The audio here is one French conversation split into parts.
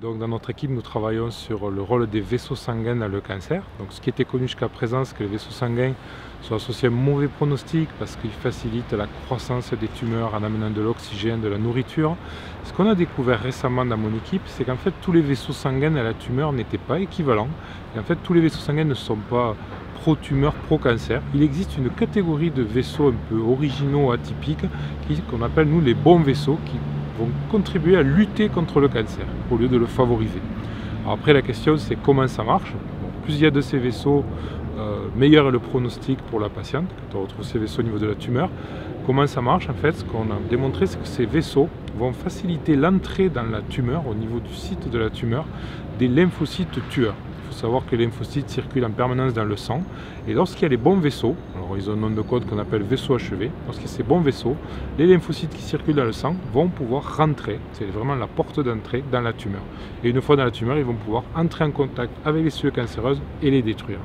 Donc, dans notre équipe, nous travaillons sur le rôle des vaisseaux sanguins dans le cancer. Donc, ce qui était connu jusqu'à présent, c'est que les vaisseaux sanguins sont associés à un mauvais pronostic parce qu'ils facilitent la croissance des tumeurs en amenant de l'oxygène, de la nourriture. Ce qu'on a découvert récemment dans mon équipe, c'est qu'en fait, tous les vaisseaux sanguins à la tumeur n'étaient pas équivalents. Et en fait, tous les vaisseaux sanguins ne sont pas pro-tumeur, pro-cancer. Il existe une catégorie de vaisseaux un peu originaux, atypiques, qu'on appelle nous les bons vaisseaux, qui vont contribuer à lutter contre le cancer au lieu de le favoriser. Alors après, la question, c'est comment ça marche. Bon, plus il y a de ces vaisseaux, meilleur est le pronostic pour la patiente quand on retrouve ces vaisseaux au niveau de la tumeur. Comment ça marche? En fait, ce qu'on a démontré, c'est que ces vaisseaux vont faciliter l'entrée dans la tumeur, au niveau du site de la tumeur, des lymphocytes tueurs. Il faut savoir que les lymphocytes circulent en permanence dans le sang, et lorsqu'il y a les bons vaisseaux, alors ils ont un nom de code qu'on appelle vaisseaux achevés, lorsqu'il y a ces bons vaisseaux, les lymphocytes qui circulent dans le sang vont pouvoir rentrer, c'est vraiment la porte d'entrée dans la tumeur. Et une fois dans la tumeur, ils vont pouvoir entrer en contact avec les cellules cancéreuses et les détruire.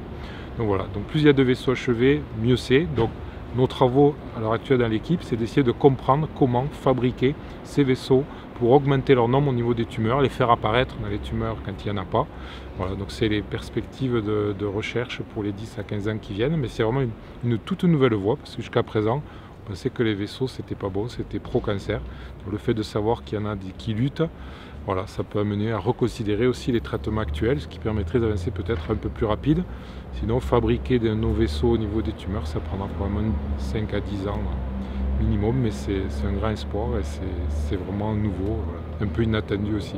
Donc voilà, donc plus il y a de vaisseaux achevés, mieux c'est. Donc nos travaux à l'heure actuelle dans l'équipe, c'est d'essayer de comprendre comment fabriquer ces vaisseaux pour augmenter leur nombre au niveau des tumeurs, les faire apparaître dans les tumeurs quand il n'y en a pas. Voilà, donc c'est les perspectives de recherche pour les 10 à 15 ans qui viennent, mais c'est vraiment une toute nouvelle voie, parce que jusqu'à présent, on pensait que les vaisseaux, c'était pas bon, c'était pro-cancer. Donc le fait de savoir qu'il y en a qui luttent, voilà, ça peut amener à reconsidérer aussi les traitements actuels, ce qui permettrait d'avancer peut-être un peu plus rapide. Sinon, fabriquer de nos vaisseaux au niveau des tumeurs, ça prendra probablement 5 à 10 ans minimum, mais c'est un grand espoir et c'est vraiment nouveau, voilà, un peu inattendu aussi.